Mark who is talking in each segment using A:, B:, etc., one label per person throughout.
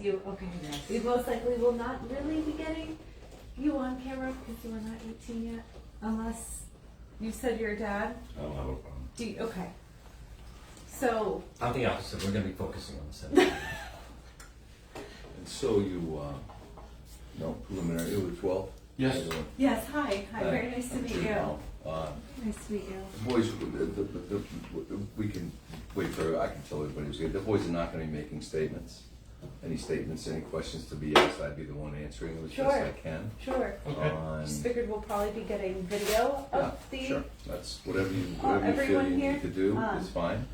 A: You, okay. We most likely will not really be getting you on camera because you are not 18 yet, unless you said your dad.
B: I don't have a problem.
A: Do you, okay. So.
C: I'm the opposite. We're going to be focusing on the 7th.
B: And so you, no, preliminary, it was 12?
C: Yes.
A: Yes, hi. Hi, very nice to
B: I'm
A: meet
B: Jim
A: you.
B: Howe.
A: Nice to meet you.
B: The boys, we can wait for, I can tell everybody who's here, the boys are not gonna be making statements. Any statements, any questions to be asked, I'd be the one answering them as best I can.
A: Sure. Just figured we'll probably be getting video of the.
B: Sure, that's whatever you feel
A: everyone
B: you
A: here?
B: need to do is fine.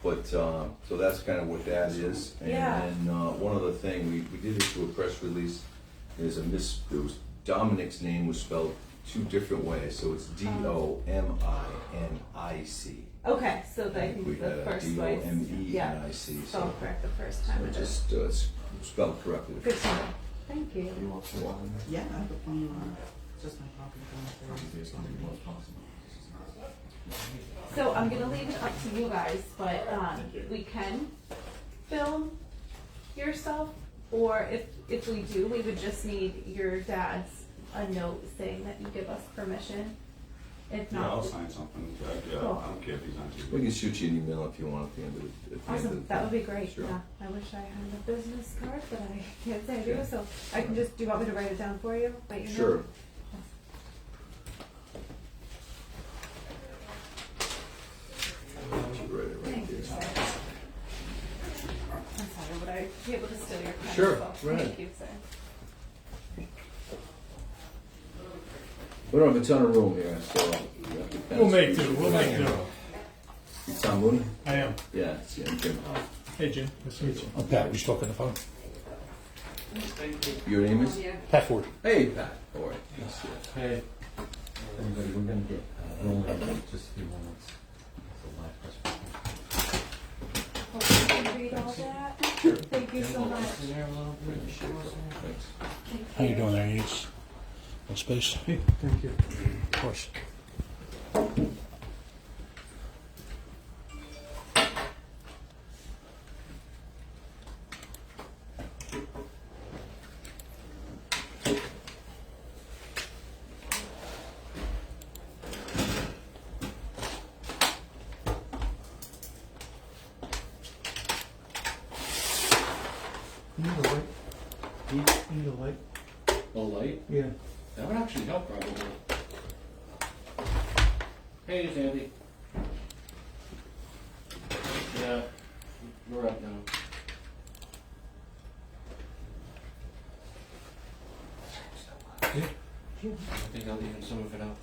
B: But, so that's kind of what that is. And then, one other thing, we did issue a press release, there's a Dominic's name was spelled 2 different ways, so it's D-O-M-I-N-I-C.
A: Okay, so I think
B: We
A: the
B: had a
A: first way.
B: D-O-M-E-N-I-C,
A: Spelled correct the first time.
B: so just it's spelled correctly.
A: Good to know. Thank you.
D: Yeah, I have a phone. Just my copy downstairs.
A: So I'm gonna leave it up to you guys, but we can film yourself, or if we do, we would just need your dad's a note saying that you give us permission. If
B: Yeah,
A: not,
B: I'll sign something. Yeah,
A: Cool.
B: I don't care if he's on TV. We can shoot you an email if you want at the end of it.
A: awesome. That would be great.
B: Sure.
A: Yeah, I wish I had a business card, but I can't say I do. So I can just. Do you want me to write it down for you? Write your
B: Sure.
A: note? Thank you, sir. I'm sorry, would I be able to steal your pen?
B: Sure,
A: as well?
B: go ahead.
A: Thank you, sir.
B: We don't have a ton of room here, so.
E: We'll make do.
B: You Tom Mooney?
E: I am.
B: Yeah, it's Jim.
E: Hey, Jim. Nice to meet you.
F: I'm Pat. We spoke on the phone.
B: Your name is?
F: Pat Ford.
B: Hey, Pat. All right. Good to see you.
C: Hey, everybody, we're going to get rolling in just a few moments. It's a live press conference.
A: Hope you can read all that. Thank you so much.
B: Thanks.
F: How you doing there? You need a space?
E: Hey, thank you.
F: Of course.
E: You need a light? You need a light?
G: A light?
E: Yeah.
G: That would actually help probably. Hey, it's Andy. Yeah, we're up now.
E: Yeah.
G: I think I'll even some of it out.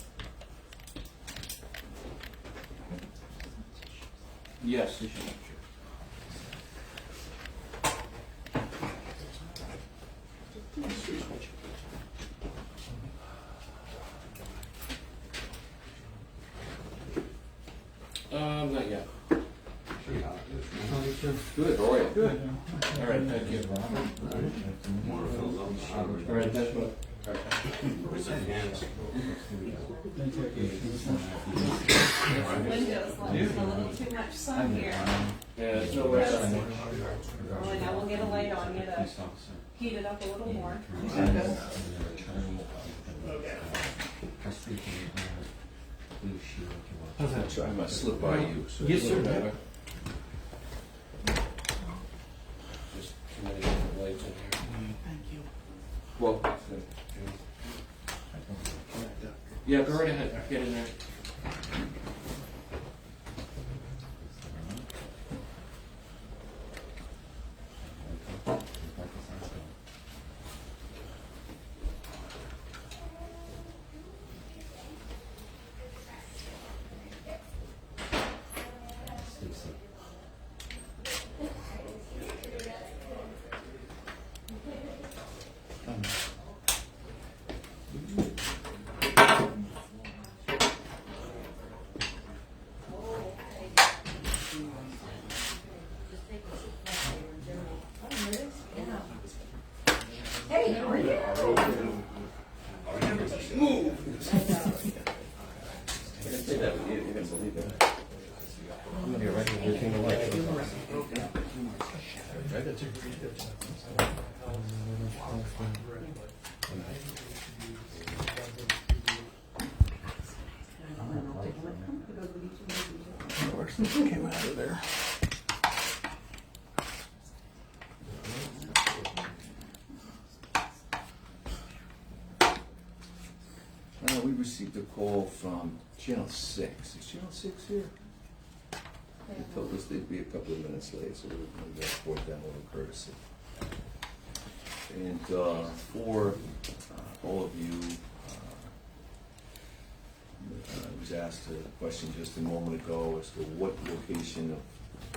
G: Yes, you should. Not yet.
B: Good, how are you?
E: Good.
G: All right, thank you. All right, that's what.
A: Windows, like, there's a little too much sun here.
G: Yeah, there's no rush.
A: Oh, and now we'll get a light on you to heat it up a little more.
E: How's that?
B: So I must slip by you. So
E: Yes, sir.
G: Just too many different lights in here.
D: Thank you.
B: Well,
G: Yeah, go right ahead. Get in there.
A: Hey, how are you?
B: say that with you, you're gonna believe it.
C: I'm going to be right here.
F: Came out of there.
B: We received a call from Channel 6. Is Channel 6 here? They told us they'd be a couple of minutes late, so we're going to afford them a little courtesy. And for all of you, I was asked a question just a moment ago as to what location of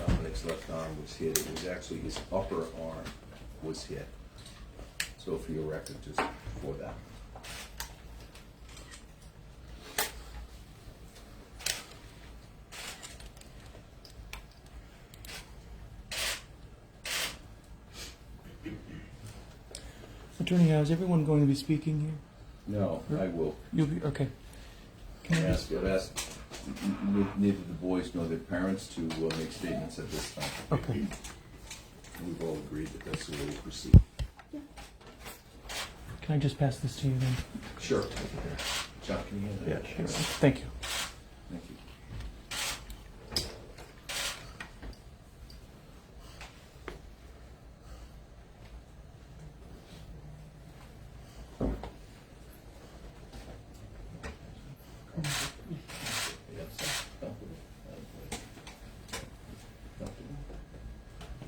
B: Dominic's left arm was hit. It was actually his upper arm was hit. So for your record, just for that.
E: Attorney Howe, is everyone going to be speaking here?
B: No, I will.
E: You'll be, okay. Can I just,
B: I've asked neither the boys nor their parents to make statements at this time.
E: okay.
B: We've all agreed that that's the way we proceed.
E: Can I just pass this to you then?
B: Sure. John, can you hand that?
E: Sure. Thank you.
B: Thank you.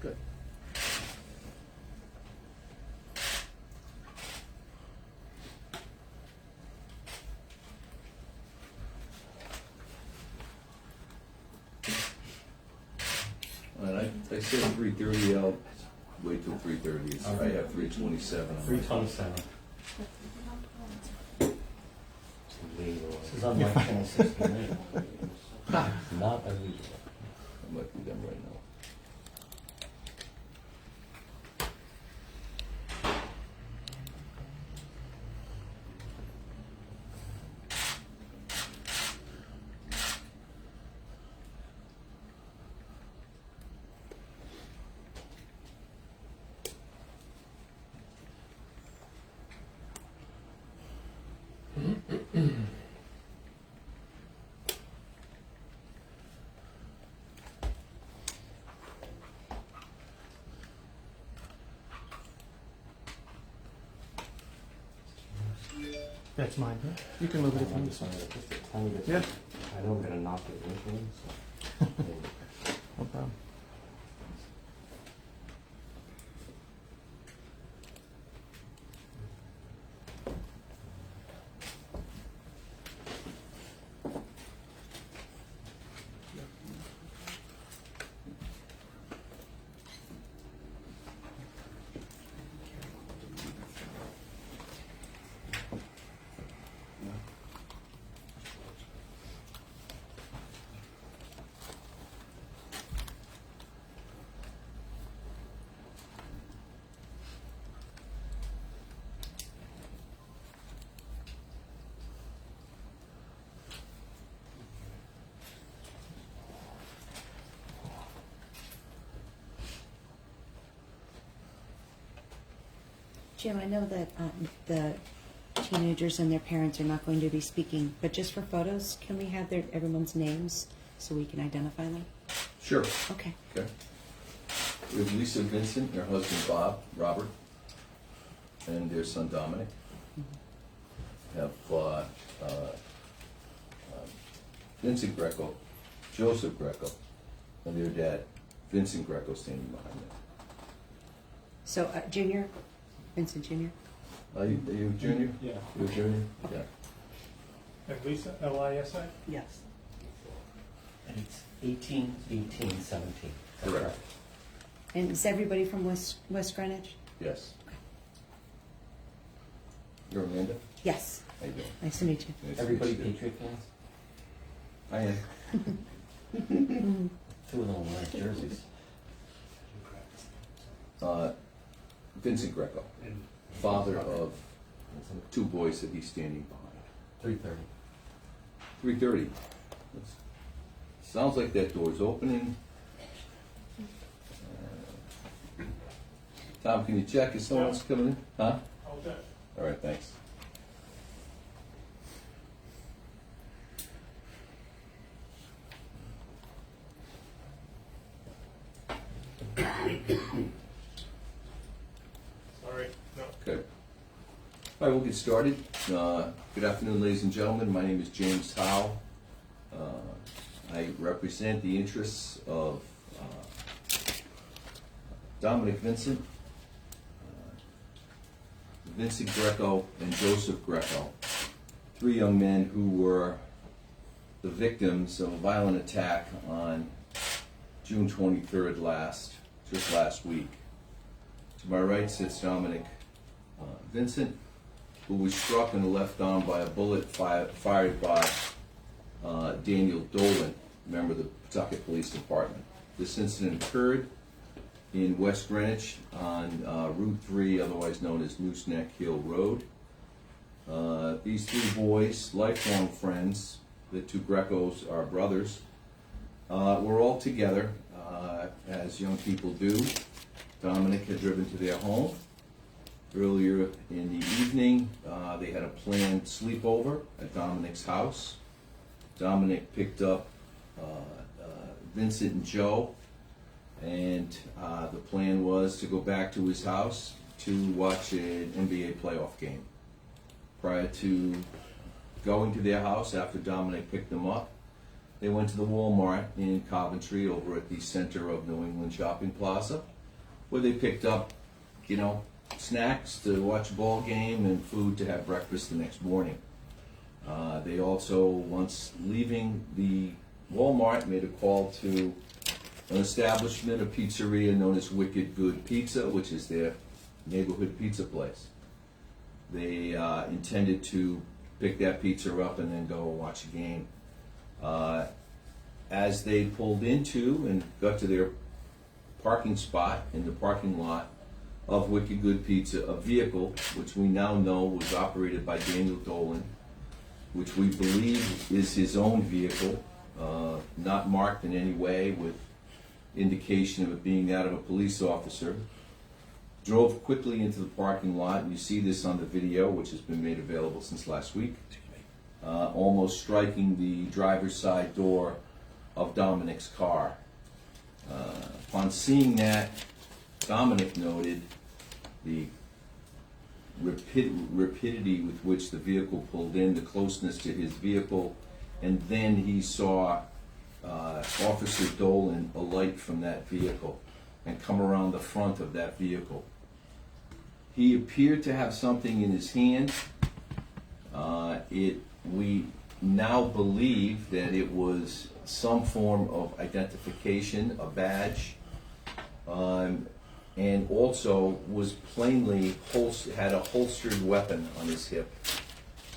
B: Good. And I said 3:30, I'll wait till 3:30. I have 3:27.
C: 327. This is on my channel 69. Not unusual.
B: I might be them right now.
E: That's mine. Huh? You can move it if you
C: I'm
E: need.
C: sorry, just a tiny bit.
E: Yeah.
C: I know I'm gonna knock it eventually, so.
E: No problem.
D: Jim, I know that the teenagers and their parents are not going to be speaking, but just for photos, can we have everyone's names so we can identify them?
B: Sure.
D: Okay.
B: Okay. We have Lisa Vincent, her husband Robert, and their son Dominic. Have Vincent Greco, Joseph Greco, and their dad, Vincent Greco, standing behind them.
D: So, Junior? Vincent Junior?
B: Are you junior?
H: Yeah.
B: You're junior? Yeah.
H: And Lisa, L-I-S-A?
D: Yes.
C: And it's 18, 18, 17.
B: Correct.
D: And is everybody from West Greenwich?
B: Yes. You're Amanda?
D: Yes.
B: How you doing?
D: Nice to meet you.
B: Nice to
C: Everybody
B: meet you.
C: Patriot fans?
B: I am.
C: Two of them wear jerseys.
B: Vincent Greco, father of two boys that he's standing behind.
C: 3:30.
B: 3:30. Sounds like that door's opening. Tom, can you check if someone else coming in? Huh?
H: Okay.
B: All right, thanks.
H: No.
B: Okay. All right, we'll get started. Good afternoon, ladies and gentlemen. My name is James Howe. I represent the interests of Dominic Vincent, Vincent Greco, and Joseph Greco, three young men who were the victims of a violent attack on June 23rd just last week. To my right sits Dominic Vincent, who was struck in the left arm by a bullet fired by Daniel Dolan, member of the Pawtucket Police Department. This incident occurred in West Greenwich on Route 3, otherwise known as Nooseneck Hill Road. These three boys, lifelong friends, the two Grecos are brothers, were all together, as young people do. Dominic had driven to their home. Earlier in the evening, they had a planned sleepover at Dominic's house. Dominic picked up Vincent and Joe, and the plan was to go back to his house to watch an NBA playoff game. Prior to going to their house, after Dominic picked them up, they went to the Walmart in Coventry over at the center of New England Shopping Plaza, where they picked up, snacks to watch a ball game and food to have breakfast the next morning. They also, once leaving the Walmart, made a call to an establishment, a pizzeria known as Wicked Good Pizza, which is their neighborhood pizza place. They intended to pick that pizza up and then go watch a game. As they pulled into and got to their parking spot in the parking lot of Wicked Good Pizza, a vehicle, which we now know was operated by Daniel Dolan, which we believe is his own vehicle, not marked in any way with indication of it being that of a police officer, drove quickly into the parking lot, and you see this on the video, which has been made available since last week, almost striking the driver's side door of Dominic's car. Upon seeing that, Dominic noted the rapidity with which the vehicle pulled in, the closeness to his vehicle, and then he saw Officer Dolan alight from that vehicle and come around the front of that vehicle. He appeared to have something in his hand. We now believe that it was some form of identification, a badge, and also was plainly had a holstered weapon on his hip.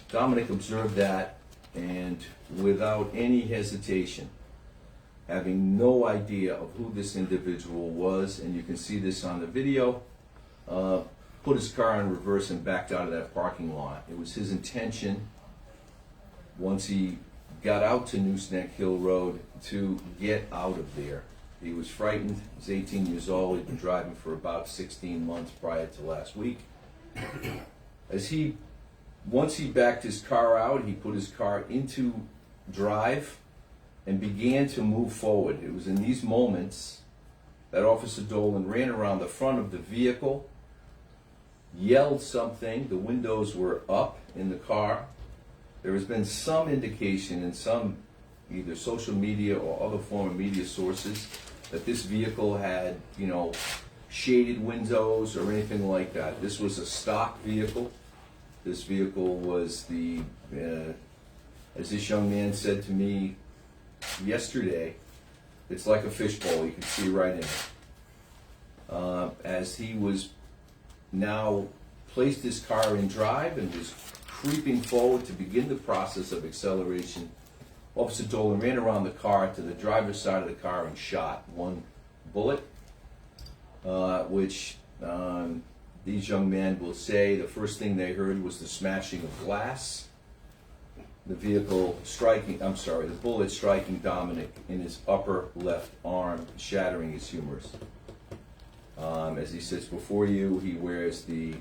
B: Dominic observed that, and without any hesitation, having no idea of who this individual was, and you can see this on the video, put his car in reverse and backed out of that parking lot. It was his intention, once he got out to Nooseneck Hill Road, to get out of there. He was frightened. He was 18 years old. He'd been driving for about 16 months prior to last week. Once he backed his car out, he put his car into drive and began to move forward. It was in these moments that Officer Dolan ran around the front of the vehicle, yelled something. The windows were up in the car. There has been some indication in some either social media or other form of media sources that this vehicle had, shaded windows or anything like that. This was a stock vehicle. This vehicle was as this young man said to me yesterday, it's like a fishbowl. You can see right in it. As he was now placed his car in drive and was creeping forward to begin the process of acceleration, Officer Dolan ran around the car to the driver's side of the car and shot one bullet, which these young men will say the first thing they heard was the smashing of glass, the bullet striking Dominic in his upper left arm, shattering his humerus. As he sits before you, he wears the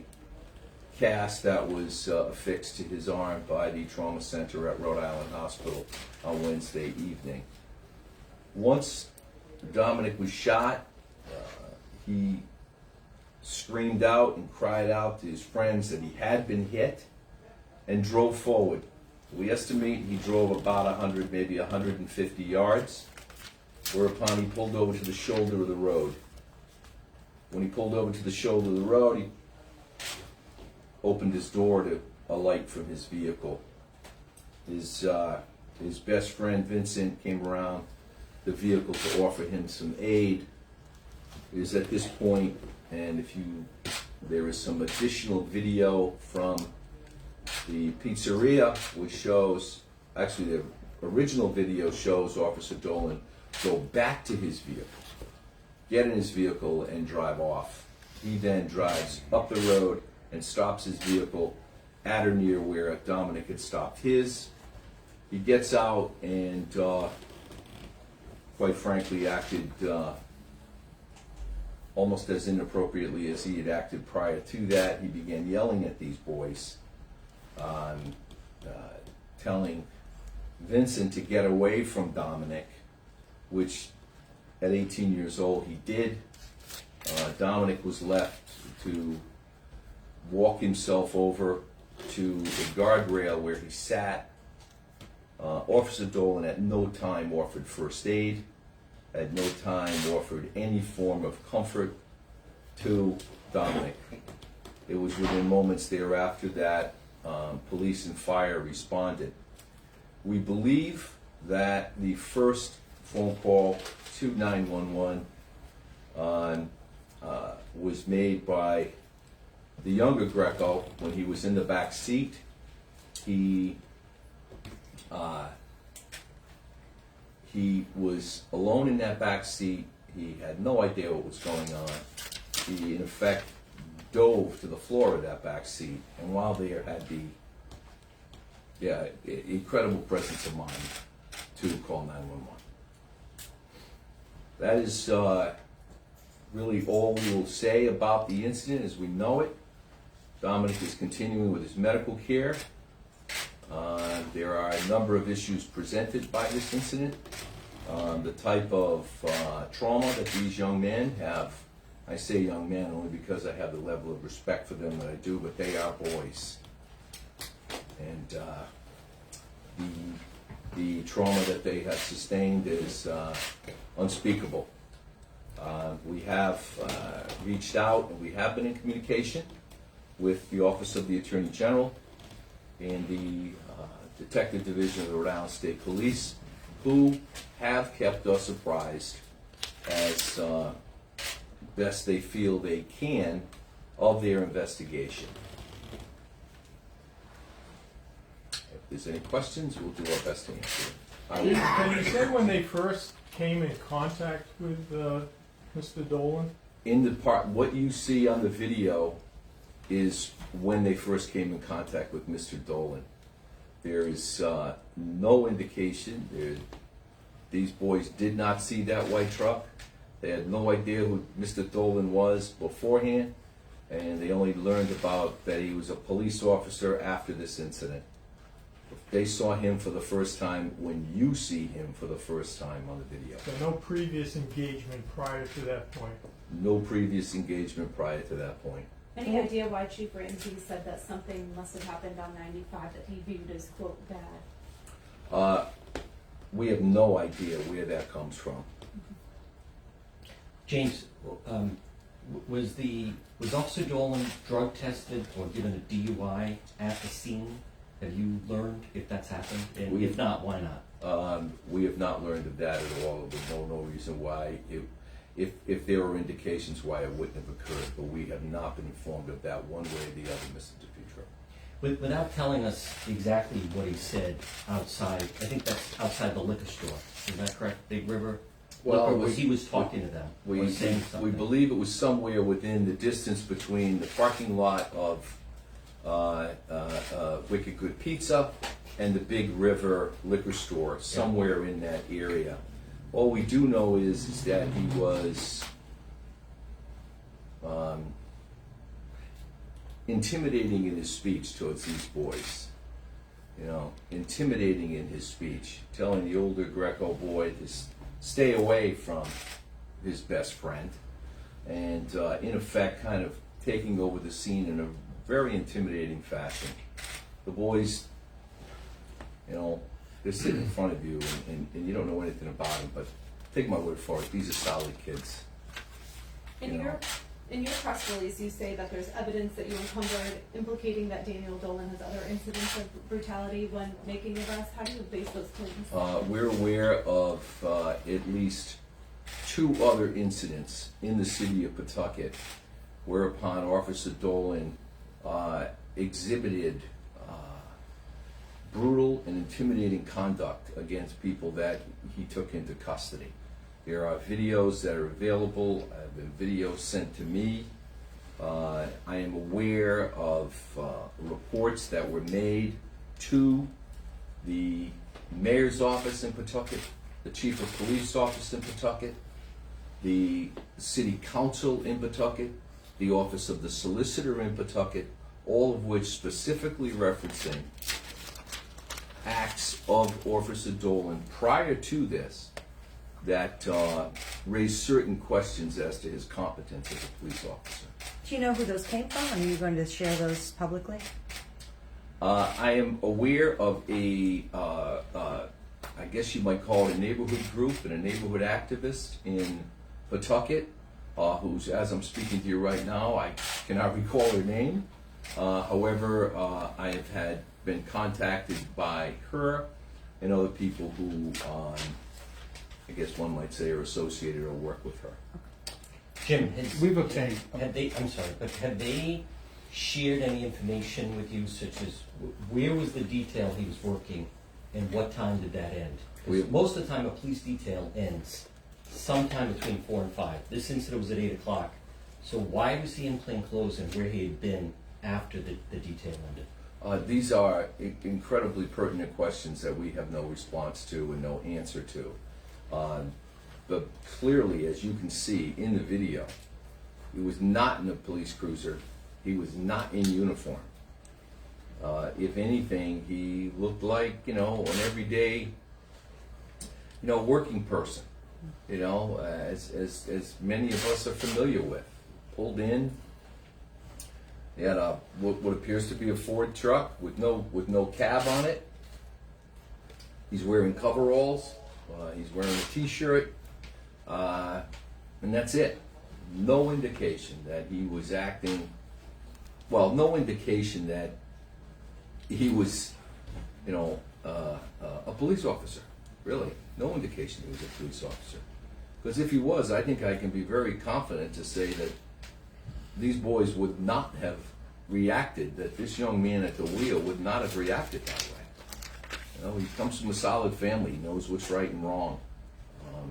B: cast that was affixed to his arm by the trauma center at Rhode Island Hospital on Wednesday evening. Once Dominic was shot, he screamed out and cried out to his friends that he had been hit and drove forward. We estimate he drove about 100, maybe 150 yards, whereupon he pulled over to the shoulder of the road. When he pulled over to the shoulder of the road, he opened his door to alight from his vehicle. His best friend Vincent came around the vehicle to offer him some aid. It is at this point, and there is some additional video from the pizzeria which shows, actually the original video shows Officer Dolan go back to his vehicle, get in his vehicle and drive off. He then drives up the road and stops his vehicle at or near where Dominic had stopped his. He gets out and quite frankly acted almost as inappropriately as he had acted prior to that. He began yelling at these boys, telling Vincent to get away from Dominic, which at 18 years old he did. Dominic was left to walk himself over to the guardrail where he sat. Officer Dolan at no time offered first aid, at no time offered any form of comfort to Dominic. It was within moments thereafter that police and fire responded. We believe that the first phone call to 911 was made by the younger Greco when he was in the back seat. He was alone in that back seat. He had no idea what was going on. He, in effect, dove to the floor of that back seat, and while there had the incredible presence of mind to call 911. That is really all we will say about the incident as we know it. Dominic is continuing with his medical care. There are a number of issues presented by this incident. The type of trauma that these young men have. I say young men only because I have the level of respect for them that I do, but they are boys. And the trauma that they have sustained is unspeakable. We have reached out and we have been in communication with the Office of the Attorney General and the Detective Division of the Rhode Island State Police, who have kept us apprised as best they feel they can of their investigation. If there's any questions, we'll do our best to answer them.
H: Can you say when they first came in contact with Mr. Dolan?
B: In the part, what you see on the video is when they first came in contact with Mr. Dolan. There is no indication. These boys did not see that white truck. They had no idea who Mr. Dolan was beforehand, and they only learned about that he was a police officer after this incident. They saw him for the first time when you see him for the first time on the video.
H: So no previous engagement prior to that point?
B: No previous engagement prior to that point.
A: Any idea why Chief Ramsey said that something must have happened on 95 that he viewed as, quote, bad?
B: We have no idea where that comes from.
C: James, was Officer Dolan drug tested or given a DUI at the scene? Have you learned if that's happened? And if not, why not?
B: We have not learned of that at all. There's no reason why. If there were indications why it wouldn't have occurred, but we have not been informed of that one way or the other, Mr. DePietro.
C: Without telling us exactly what he said outside, I think that's outside the liquor store. Is that correct, Big River?
B: Well,
C: or was he was talking to them or saying something?
B: We believe it was somewhere within the distance between the parking lot of Wicked Good Pizza and the Big River liquor store, somewhere in that area. All we do know is that he was intimidating in his speech towards these boys. You know, intimidating in his speech, telling the older Greco boy to stay away from his best friend, and in effect kind of taking over the scene in a very intimidating fashion. The boys, you know, they're sitting in front of you and you don't know anything about them, but take my word for it, these are solid kids.
A: In your press release, you say that there's evidence that you uncovered implicating that Daniel Dolan has other incidents of brutality when making the arrest. How do you base those claims?
B: We're aware of at least 2 other incidents in the city of Pawtucket whereupon Officer Dolan exhibited brutal and intimidating conduct against people that he took into custody. There are videos that are available, have been videos sent to me. I am aware of reports that were made to the mayor's office in Pawtucket, the chief of police office in Pawtucket, the city council in Pawtucket, the office of the solicitor in Pawtucket, all of which specifically referencing acts of Officer Dolan prior to this that raised certain questions as to his competence as a police officer.
D: Do you know who those came from? Are you going to share those publicly?
B: I am aware of I guess you might call it a neighborhood group and a neighborhood activist in Pawtucket, who's, as I'm speaking to you right now, I cannot recall her name. However, I have been contacted by her and other people who, I guess one might say, are associated or work with her.
C: Jim,
F: We've obtained.
C: have they shared any information with you, such as where was the detail he was working and what time did that end? 'Cause most of the time a police detail ends sometime between 4 and 5. This incident was at 8 o'clock. So why was he in plain clothes and where he had been after the detail ended?
B: These are incredibly pertinent questions that we have no response to and no answer to. But clearly, as you can see in the video, he was not in a police cruiser. He was not in uniform. If anything, he looked like, an everyday, working person, as many of us are familiar with. Pulled in. He had what appears to be a Ford truck with no cab on it. He's wearing coveralls. He's wearing a T-shirt, and that's it. No indication that he was acting. Well, no indication that he was, a police officer. Really, no indication he was a police officer. Because if he was, I think I can be very confident to say that these boys would not have reacted, that this young man at the wheel would not have reacted that way. He comes from a solid family. He knows what's right and wrong.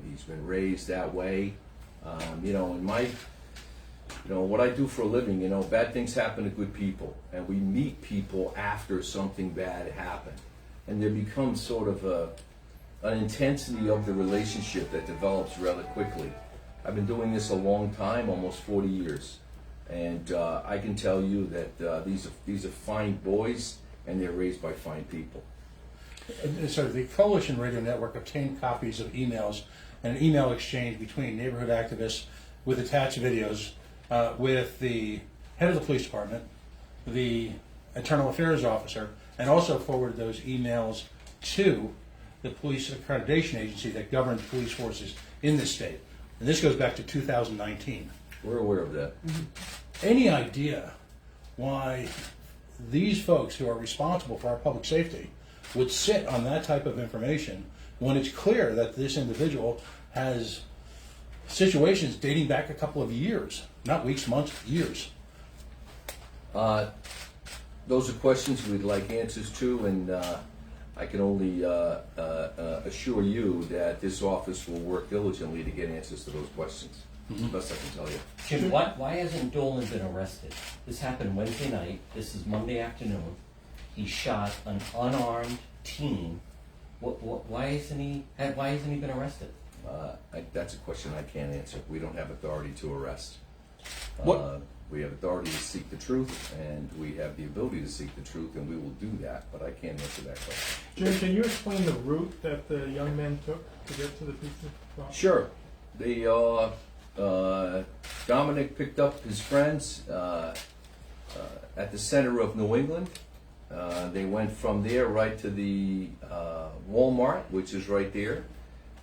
B: He's been raised that way. In my, what I do for a living, bad things happen to good people. And we meet people after something bad happened. And there becomes sort of an intensity of the relationship that develops rather quickly. I've been doing this a long time, almost 40 years. And I can tell you that these are fine boys, and they're raised by fine people.
F: So the Coalition Radio Network obtained copies of emails and an email exchange between neighborhood activists with attached videos with the head of the police department, the internal affairs officer, and also forwarded those emails to the police accreditation agency that governs police forces in this state. And this goes back to 2019.
B: We're aware of that.
F: Mm-hmm. Any idea why these folks who are responsible for our public safety would sit on that type of information when it's clear that this individual has situations dating back a couple of years, not weeks, months, years?
B: Those are questions we'd like answers to, and I can only assure you that this office will work diligently to get answers to those questions.
F: Mm-hmm.
B: Best I can tell you.
C: Jim, why hasn't Dolan been arrested? This happened Wednesday night. This is Monday afternoon. He shot an unarmed teen. Why hasn't he been arrested?
B: That's a question I can't answer. We don't have authority to arrest.
F: What?
B: We have authority to seek the truth, and we have the ability to seek the truth, and we will do that, but I can't answer that question.
H: Jim, can you explain the route that the young men took to get to the pizza shop?
B: Sure. They Dominic picked up his friends at the center of New England. They went from there right to the Walmart, which is right there.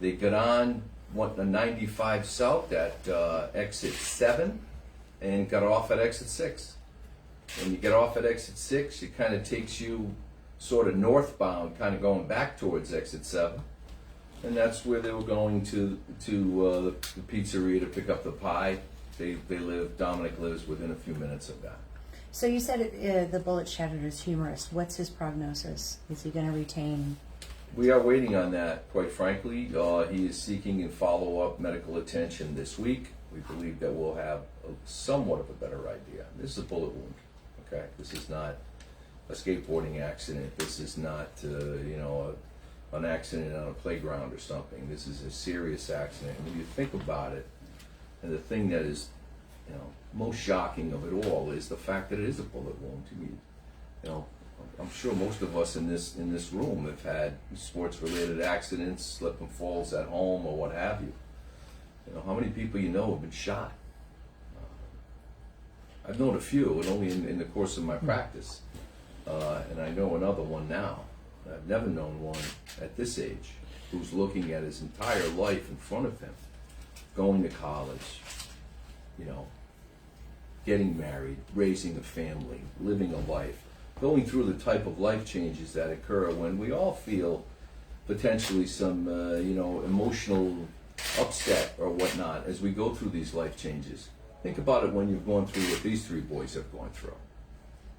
B: They got on the 95 South at exit 7 and got off at exit 6. When you get off at exit 6, it kind of takes you sort of northbound, kind of going back towards exit 7. And that's where they were going to the pizzeria to pick up the pie. Dominic lives within a few minutes of that.
D: So you said the bullet shattered his humerus. What's his prognosis? Is he going to retain?
B: We are waiting on that, quite frankly. He is seeking and follow-up medical attention this week. We believe that we'll have somewhat of a better idea. This is a bullet wound, okay? This is not a skateboarding accident. This is not, an accident on a playground or something. This is a serious accident. And when you think about it, and the thing that is, most shocking of it all is the fact that it is a bullet wound. I'm sure most of us in this room have had sports-related accidents, slip and falls at home, or what have you. How many people have been shot? I've known a few, and only in the course of my practice. And I know another one now. I've never known one at this age who's looking at his entire life in front of him, going to college, getting married, raising a family, living a life, going through the type of life changes that occur when we all feel potentially some, emotional upset or whatnot as we go through these life changes. Think about it when you've gone through what these three boys have gone through.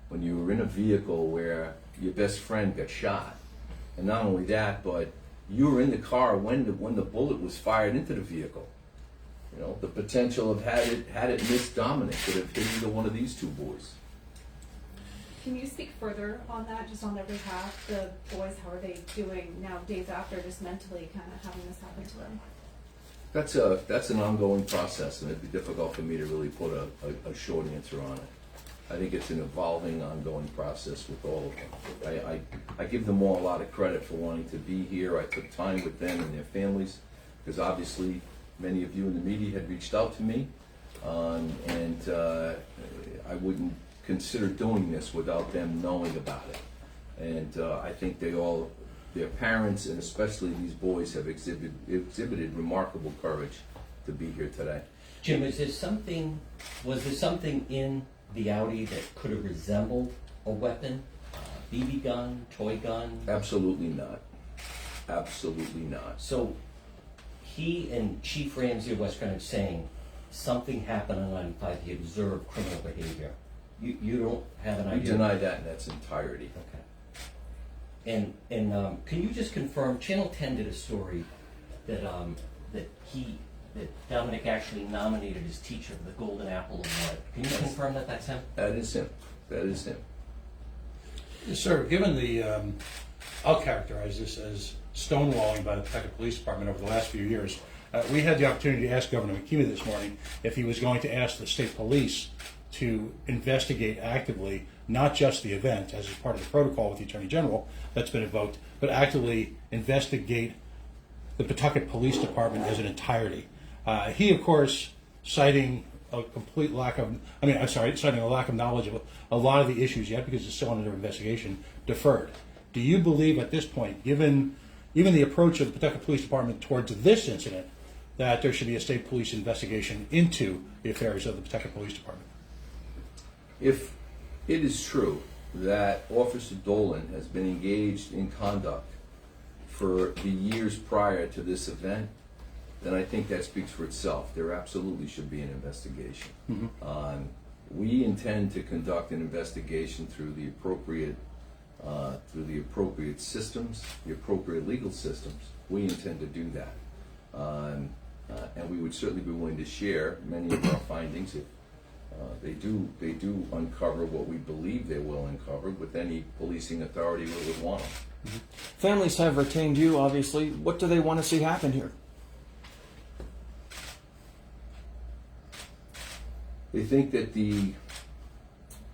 B: When you were in a vehicle where your best friend got shot. And not only that, but you were in the car when the bullet was fired into the vehicle. The potential of had it missed Dominic could have hit either one of these two boys.
A: Can you speak further on that, just on their behalf? The boys, how are they doing now, days after, just mentally kind of having this happen to them?
B: That's an ongoing process, and it'd be difficult for me to really put a short answer on it. I think it's an evolving, ongoing process with all of them. I give them all a lot of credit for wanting to be here. I took time with them and their families, because obviously many of you in the media had reached out to me, and I wouldn't consider doing this without them knowing about it. And I think their parents, and especially these boys, have exhibited remarkable courage to be here today.
C: Jim, was there something in the Audi that could have resembled a weapon? BB gun, toy gun?
B: Absolutely not. Absolutely not.
C: So he and Chief Ramsey of West Greenwich saying something happened on 95, he observed criminal behavior. You don't have an idea?
B: We deny that in its entirety.
C: Okay. And can you just confirm, Channel 10 did a story that Dominic actually nominated his teacher for the Golden Apple Award. Can you confirm that that's him?
B: That is him. That is him.
F: Sir, given the, I'll characterize this as stonewalling by the Pawtucket Police Department over the last few years. We had the opportunity to ask Governor McKee this morning if he was going to ask the state police to investigate actively not just the event as is part of the protocol with the Attorney General that's been invoked, but actively investigate the Pawtucket Police Department as an entirety. He, of course, citing a complete lack of, citing a lack of knowledge of a lot of the issues yet because it's still under investigation, deferred. Do you believe at this point, given even the approach of the Pawtucket Police Department towards this incident, that there should be a state police investigation into the affairs of the Pawtucket Police Department?
B: If it is true that Officer Dolan has been engaged in conduct for the years prior to this event, then I think that speaks for itself. There absolutely should be an investigation. Mm-hmm. We intend to conduct an investigation through the appropriate systems, the appropriate legal systems. We intend to do that, and we would certainly be willing to share many of our findings if they do uncover what we believe they will uncover with any policing authority that would want them.
E: Mm-hmm. Families have retained you, obviously. What do they want to see happen here?
B: They think that the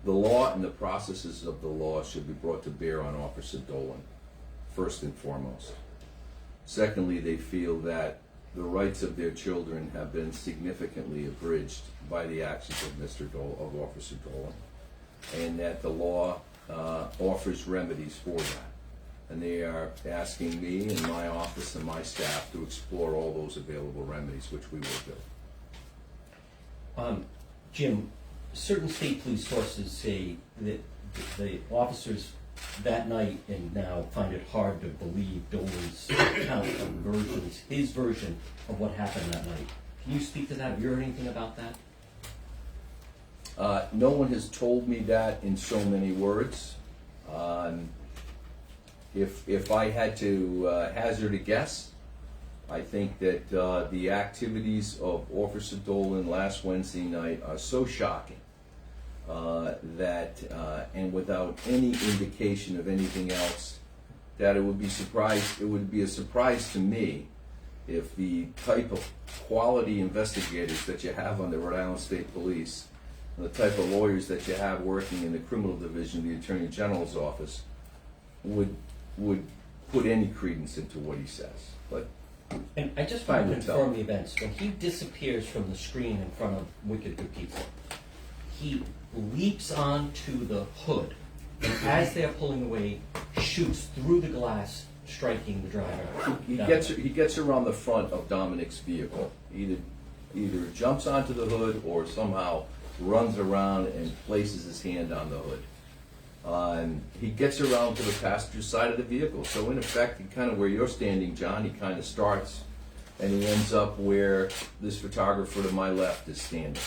B: law and the processes of the law should be brought to bear on Officer Dolan, first and foremost. Secondly, they feel that the rights of their children have been significantly abridged by the actions of Officer Dolan, and that the law offers remedies for that. And they are asking me and my office and my staff to explore all those available remedies, which we will do.
C: Jim, certain state police sources say that the officers that night and now find it hard to believe Dolan's account of versions, his version of what happened that night. Can you speak to that? Have you heard anything about that?
B: No one has told me that in so many words. If I had to hazard a guess, I think that the activities of Officer Dolan last Wednesday night are so shocking that, and without any indication of anything else, that it would be a surprise to me if the type of quality investigators that you have on the Rhode Island State Police, and the type of lawyers that you have working in the criminal division of the Attorney General's office, would put any credence into what he says. But
C: And I just want to confirm the events. When he disappears from the screen in front of Wicked Good Pizza, he leaps onto the hood, and as they're pulling away, shoots through the glass, striking the driver.
B: he gets around the front of Dominic's vehicle. Either jumps onto the hood or somehow runs around and places his hand on the hood. He gets around to the passenger side of the vehicle. So in effect, he kind of where you're standing, John, he kind of starts and he ends up where this photographer to my left is standing.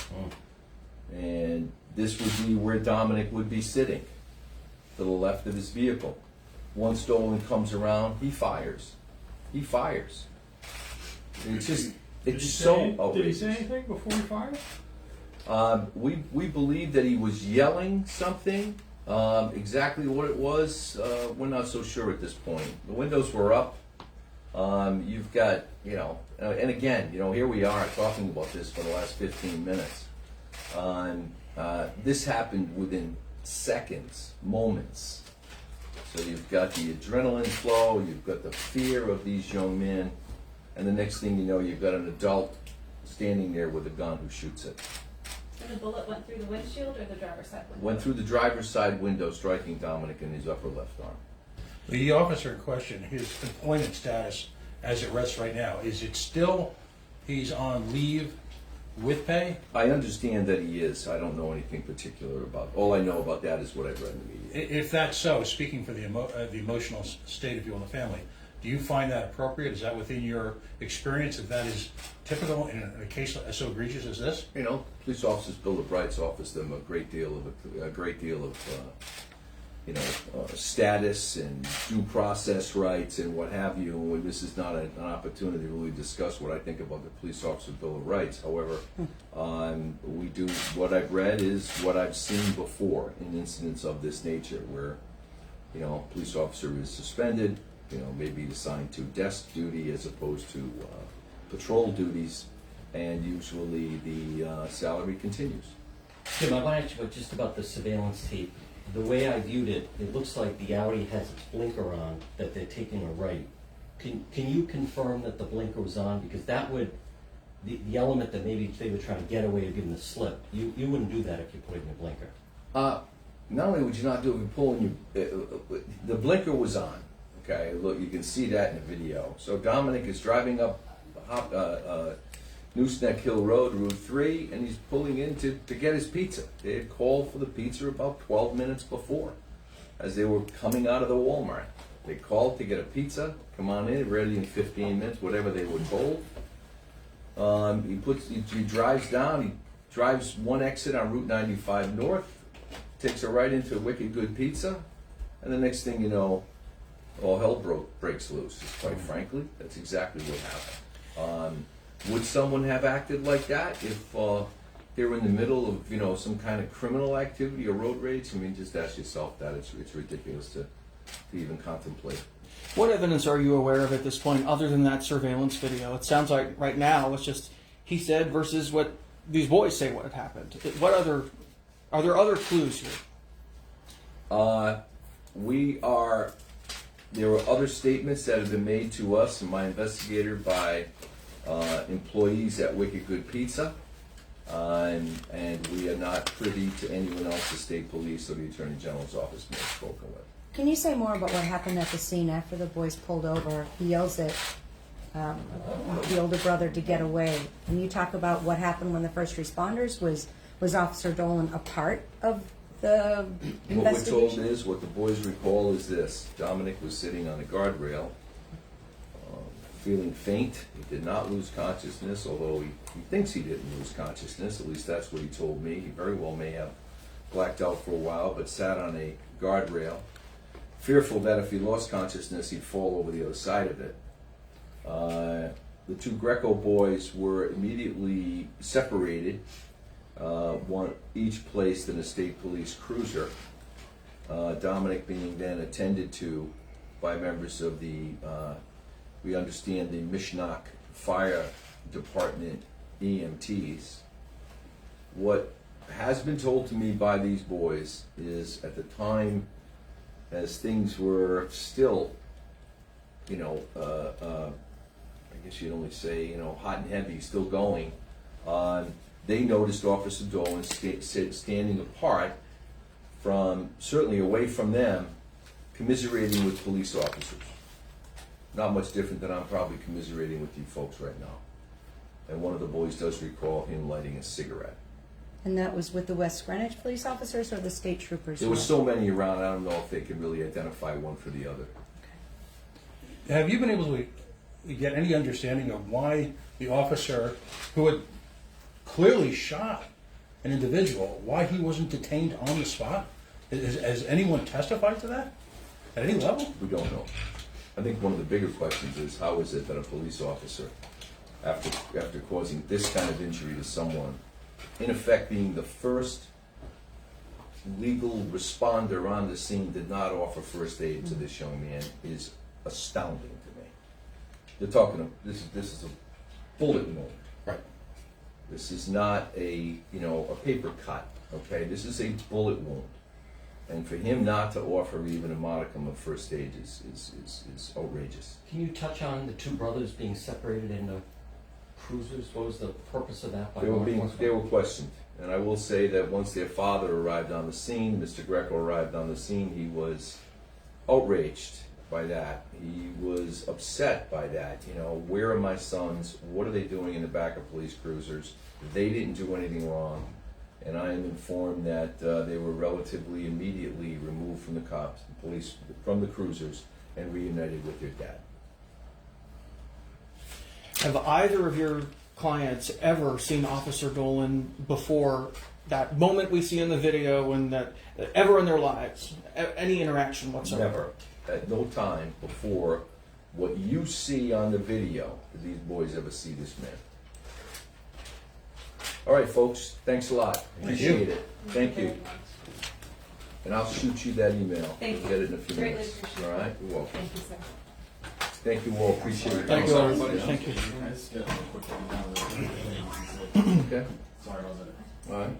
B: And this would be where Dominic would be sitting, to the left of his vehicle. Once Dolan comes around, he fires. He fires. It's just, it's so outrageous.
H: Did he say anything before he fired?
B: We believe that he was yelling something. Exactly what it was, we're not so sure at this point. The windows were up. You've got, and again, here we are talking about this for the last 15 minutes. This happened within seconds, moments. So you've got the adrenaline flow, you've got the fear of these young men, and the next thing you know, you've got an adult standing there with a gun who shoots it.
A: And the bullet went through the windshield or the driver's side window?
B: Went through the driver's side window, striking Dominic in his upper left arm.
F: The officer in question, his employment status as it rests right now, is it still he's on leave with pay?
B: I understand that he is. I don't know anything particular about. All I know about that is what I've read in the media.
F: If that's so, speaking for the emotional state of you and the family, do you find that appropriate? Is that within your experience that that is typical in a case so egregious as this?
B: Police officers, Bill of Rights offers them a great deal of status and due process rights and what have you. And this is not an opportunity to really discuss what I think about the police officer Bill of Rights. However, we do what I've read is what I've seen before in incidents of this nature, where a police officer is suspended, maybe assigned to desk duty as opposed to patrol duties, and usually the salary continues.
C: Jim, I want to ask you just about the surveillance tape. The way I viewed it, it looks like the Audi has its blinker on, that they're taking a right. Can you confirm that the blinker was on? Because that would, the element that maybe they were trying to get away to give them the slip, you wouldn't do that if you put it in your blinker.
B: Not only would you not do it, you're pulling the blinker was on. Okay, look, you can see that in the video. So Dominic is driving up Nooseneck Hill Road, Route 3, and he's pulling in to get his pizza. They had called for the pizza about 12 minutes before, as they were coming out of the Walmart. They called to get a pizza, come on in, ready in 15 minutes, whatever they were told. He drives down, he drives one exit on Route 95 North, takes a right into Wicked Good Pizza, and the next thing you know, all hell breaks loose, quite frankly. That's exactly what happened. Would someone have acted like that if they were in the middle of some kind of criminal activity or road rage? I mean, just ask yourself that. It's ridiculous to even contemplate.
E: What evidence are you aware of at this point other than that surveillance video? It sounds like right now it's just he said versus what these boys say what had happened. Are there other clues here? There were other statements that have been made to us and my investigator by
B: employees at Wicked Good Pizza, and we are not privy to anyone else, the state police or the Attorney General's office may have spoken with.
D: Can you say more about what happened at the scene after the boys pulled over? He yells at the older brother to get away. Can you talk about what happened when the first responders was Officer Dolan a part of the
B: What we're told
D: investigation?
B: is, what the boys recall is this: Dominic was sitting on a guardrail, feeling faint. He did not lose consciousness, although he thinks he didn't lose consciousness. At least that's what he told me. He very well may have blacked out for a while, but sat on a guardrail, fearful that if he lost consciousness, he'd fall over the other side of it. The two Greco boys were immediately separated, one each placed in a state police cruiser. Dominic being then attended to by members of the, we understand, the Mishnock Fire Department EMTs. What has been told to me by these boys is, at the time, as things were still, you know, I guess you'd only say, you know, hot and heavy, still going, they noticed Officer Dolan standing apart from, certainly away from them, commiserating with police officers. Not much different than I'm probably commiserating with you folks right now. And one of the boys does recall him lighting a cigarette.
D: And that was with the West Greenwich police officers or the state troopers?
B: There were so many around, I don't know if they can really identify one for the other.
F: Have you been able to get any understanding of why the officer who had clearly shot an individual, why he wasn't detained on the spot? Has anyone testified to that at any level?
B: We don't know. I think one of the bigger questions is, how is it that a police officer, after causing this kind of injury to someone, in effect being the first legal responder on the scene, did not offer first aid to this young man, is astounding to me. You're talking, this is a bullet wound.
F: Right.
B: This is not a paper cut, okay? This is a bullet wound. And for him not to offer even a modicum of first aid is outrageous.
C: Can you touch on the two brothers being separated in the cruisers? What was the purpose of that?
B: They were questioned. And I will say that once their father arrived on the scene, Mr. Greco arrived on the scene, he was outraged by that. He was upset by that. You know, where are my sons? What are they doing in the back of police cruisers? They didn't do anything wrong. And I am informed that they were relatively immediately removed from the cops, the police, from the cruisers, and reunited with their dad.
E: Have either of your clients ever seen Officer Dolan before that moment we see in the video, and that ever in their lives, any interaction whatsoever?
B: Never. At no time before what you see on the video did these boys ever see this man. All right, folks, thanks a lot. Appreciate it. Thank you. And I'll shoot you that email.
A: Thank you.
B: You'll get it in a few
A: Greatly
B: minutes.
A: appreciate
B: All
A: it.
B: right, you're welcome.
A: Thank you, sir.
B: Thank you all. Appreciate it.
E: Thank you, everybody. Thank you.
B: Okay.
I: Sorry about that.
B: All right.